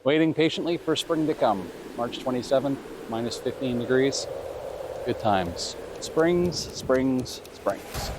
Waiting patiently for spring to come. March 27th, minus 15 degrees. Good times. Springs, springs, springs.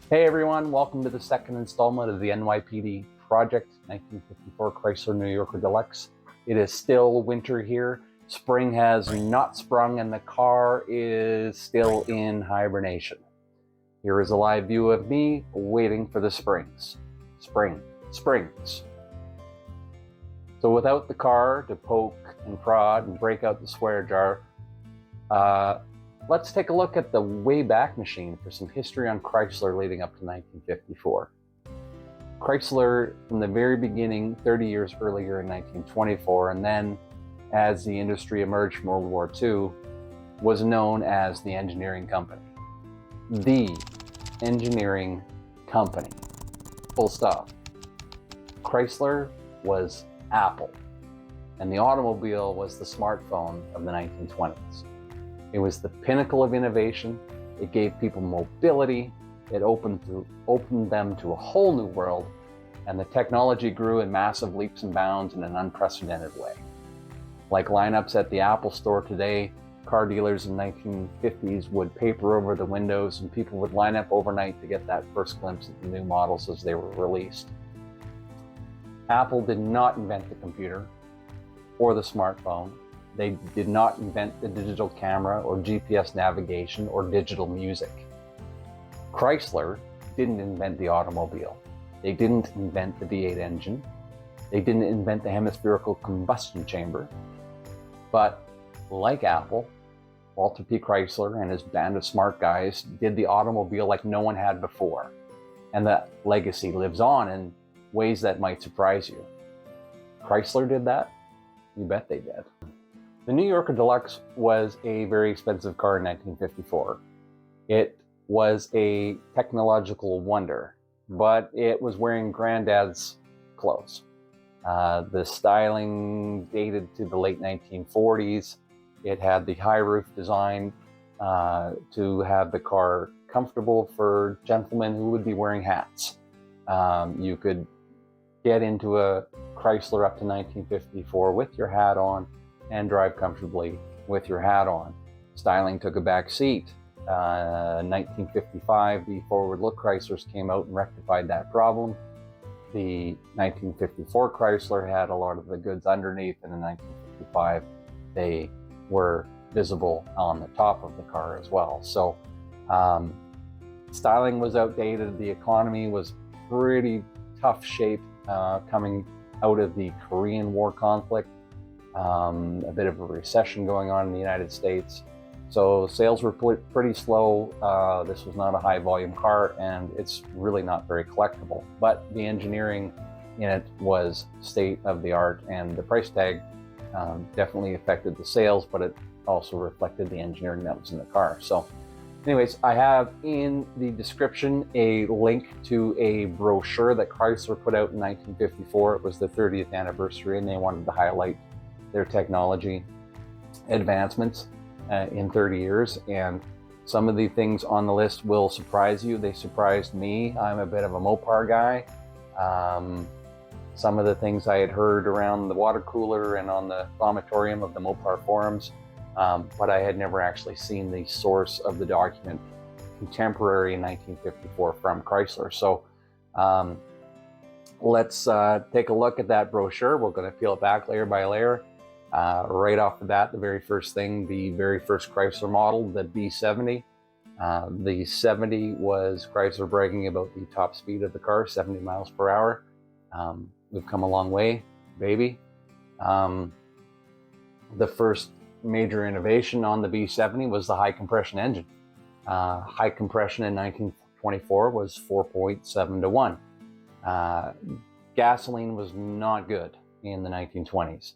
Hey everyone, welcome to the second installment of the NYPD Project 1954 Chrysler New Yorker Deluxe. It is still winter here. Spring has not sprung and the car is still in hibernation. Here is a live view of me waiting for the springs. Springs. So without the car to poke and prod and break out the swear jar, let's take a look at the Wayback Machine for some history on Chrysler leading up to 1954. Chrysler, from the very beginning, 30 years earlier in 1924, and then as the industry emerged from World War II, was known as the Engineering Company. The Engineering Company. Full stop. Chrysler was Apple, and the automobile was the smartphone of the 1920s. It was the pinnacle of innovation. It gave people mobility. It opened them to a whole new world, and the technology grew in massive leaps and bounds in an unprecedented way. Like lineups at the Apple store today, car dealers in the 1950s would paper over the windows and people would line up overnight to get that first glimpse of the new models as they were released. Apple did not invent the computer or the smartphone. They did not invent the digital camera or GPS navigation or digital music. Chrysler didn't invent the automobile. They didn't invent the V8 engine. They didn't invent the hemispherical combustion chamber. But like Apple, Walter P. Chrysler and his band of smart guys did the automobile like no one had before. And that legacy lives on in ways that might surprise you. Chrysler did that? You bet they did. The New Yorker Deluxe was a very expensive car in 1954. It was a technological wonder, but it was wearing granddad's clothes. The styling dated to the late 1940s. It had the high roof design to have the car comfortable for gentlemen who would be wearing hats. You could get into a Chrysler up to 1954 with your hat on and drive comfortably with your hat on. Styling took a back seat. 1955, the forward look Chryslers came out and rectified that problem. The 1954 Chrysler had a lot of the goods underneath, and in 1955 they were visible on the top of the car as well. So styling was outdated. The economy was pretty tough shape coming out of the Korean War conflict. A bit of a recession going on in the United States. So sales were pretty slow. This was not a high volume car, and it's really not very collectible. But the engineering in it was state of the art, and the price tag definitely affected the sales, but it also reflected the engineering that was in the car. So anyways, I have in the description a link to a brochure that Chrysler put out in 1954. It was the 30th anniversary, and they wanted to highlight their technology advancements in 30 years. And some of the things on the list will surprise you. They surprised me. I'm a bit of a Mopar guy. Some of the things I had heard around the water cooler and on the vomitorium of the Mopar forums, but I had never actually seen the source of the document contemporary in 1954 from Chrysler. So let's take a look at that brochure. We're going to peel it back layer by layer. Right off the bat, the very first thing, the very first Chrysler model, the B70. The 70 was Chrysler bragging about the top speed of the car, 70 miles per hour. We've come a long way, baby. The first major innovation on the B70 was the high compression engine. High compression in 1924 was 4.7 to 1. Gasoline was not good in the 1920s.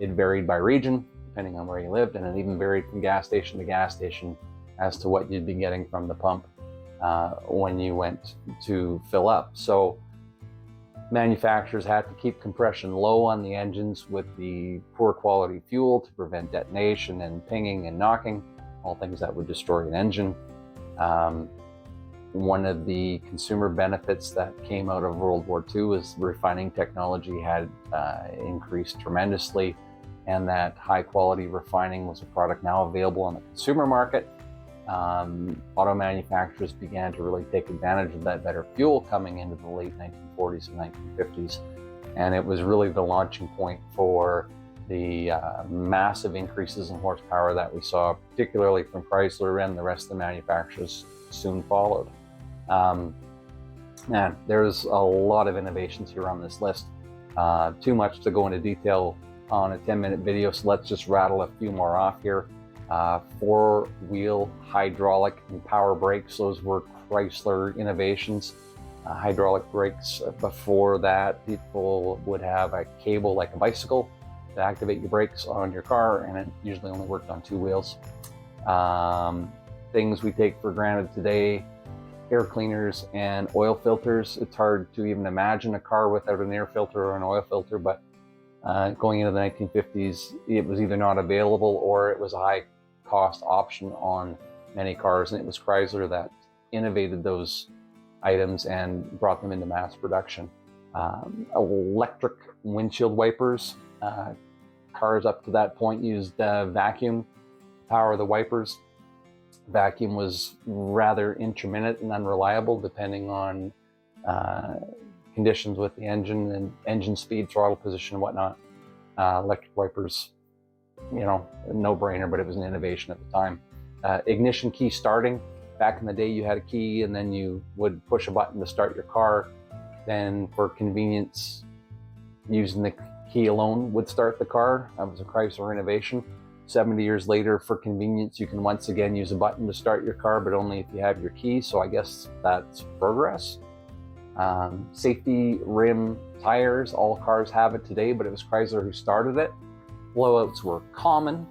It varied by region, depending on where you lived, and it even varied from gas station to gas station as to what you'd be getting from the pump when you went to fill up. So manufacturers had to keep compression low on the engines with the poor quality fuel to prevent detonation and pinging and knocking, all things that would destroy an engine. One of the consumer benefits that came out of World War II was refining technology had increased tremendously, and that high quality refining was a product now available on the consumer market. Auto manufacturers began to really take advantage of that better fuel coming into the late 1940s and 1950s, and it was really the launching point for the massive increases in horsepower that we saw, particularly from Chrysler, and the rest of the manufacturers soon followed. Man, there's a lot of innovations here on this list. Too much to go into detail on a 10-minute video, so let's just rattle a few more off here. Four-wheel hydraulic and power brakes, those were Chrysler innovations. Hydraulic brakes, before that, people would have a cable like a bicycle to activate your brakes on your car, and it usually only worked on two wheels. Things we take for granted today: air cleaners and oil filters. It's hard to even imagine a car without an air filter or an oil filter, but going into the 1950s, it was either not available or it was a high cost option on many cars, and it was Chrysler that innovated those items and brought them into mass production. Electric windshield wipers. Cars up to that point used vacuum to power the wipers. Vacuum was rather intermittent and unreliable depending on conditions with the engine and engine speed, throttle position, and whatnot. Electric wipers, no-brainer, but it was an innovation at the time. Ignition key starting. Back in the day, you had a key and then you would push a button to start your car. Then for convenience, using the key alone would start the car. That was a Chrysler innovation. 70 years later, for convenience, you can once again use a button to start your car, but only if you have your key. So I guess that's progress. Safety rim tires, all cars have it today, but it was Chrysler who started it. Blowouts were common,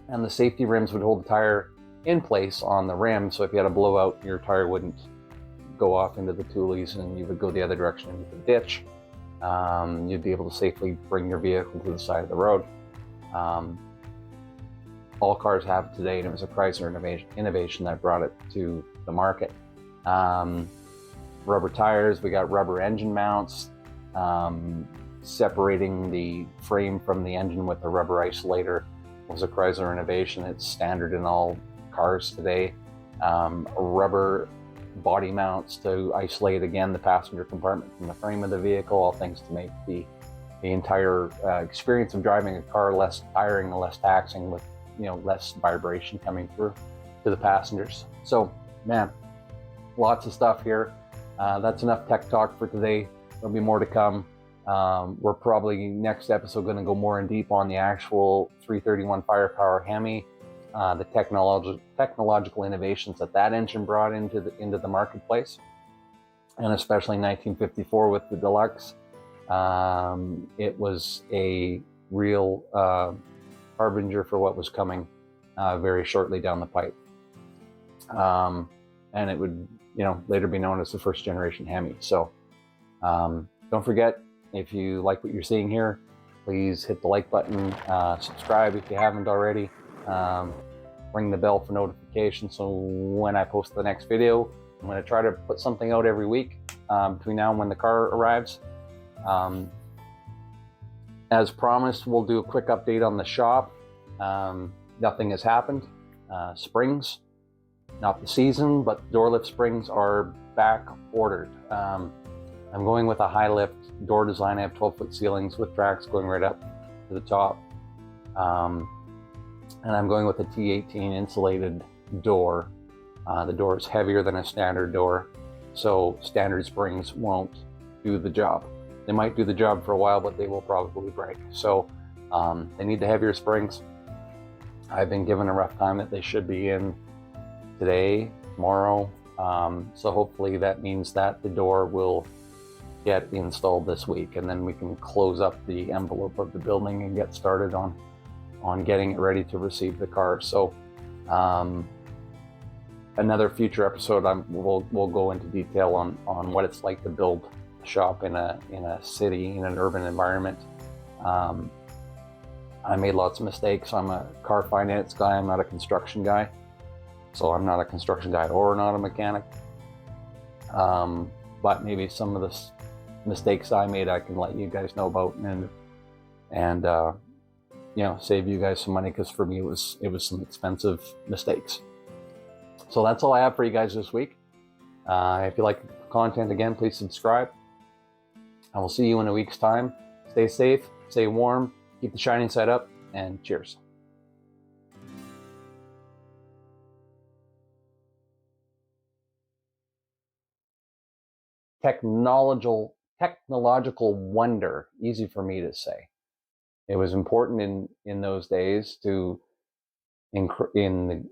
and the safety rims would hold the tire in place on the rim, so if you had a blowout, your tire wouldn't go off into the tulies and you would go the other direction into the ditch. You'd be able to safely bring your vehicle to the side of the road. All cars have it today, and it was a Chrysler innovation that brought it to the market. Rubber tires, we got rubber engine mounts, separating the frame from the engine with a rubber isolator was a Chrysler innovation. It's standard in all cars today. Rubber body mounts to isolate, again, the passenger compartment from the frame of the vehicle, all things to make the entire experience of driving a car less tiring and less taxing, with less vibration coming through to the passengers. So, man, lots of stuff here. That's enough tech talk for today. There'll be more to come. We're probably next episode going to go more in deep on the actual 331 firepower Hemi, the technological innovations that engine brought into the marketplace, and especially 1954 with the Deluxe. It was a real harbinger for what was coming very shortly down the pipe, and it would later be known as the first generation Hemi. So don't forget, if you like what you're seeing here, please hit the like button, subscribe if you haven't already, ring the bell for notifications so when I post the next video. I'm going to try to put something out every week between now and when the car arrives. As promised, we'll do a quick update on the shop. Nothing has happened. Springs, not the season, but door lift springs are back ordered. I'm going with a high lift door design. I have 12-foot ceilings with tracks going right up to the top. And I'm going with a T18 insulated door. The door is heavier than a standard door, so standard springs won't do the job. They might do the job for a while, but they will probably break. So they need the heavier springs. I've been given a rough time that they should be in today, tomorrow. So hopefully that means that the door will get installed this week, and then we can close up the envelope of the building and get started on getting it ready to receive the car. So another future episode, we'll go into detail on what it's like to build a shop in a city, in an urban environment. I made lots of mistakes. I'm a car finance guy. I'm not a construction guy. So I'm not a construction guy or not a mechanic. But maybe some of the mistakes I made, I can let you guys know about, and you know, save you guys some money, because for me it was some expensive mistakes. So that's all I have for you guys this week. If you like the content, again, please subscribe. I will see you in a week's time. Stay safe, stay warm, keep the shining side up, and cheers. Technological wonder, easy for me to say. It was important in those days to in the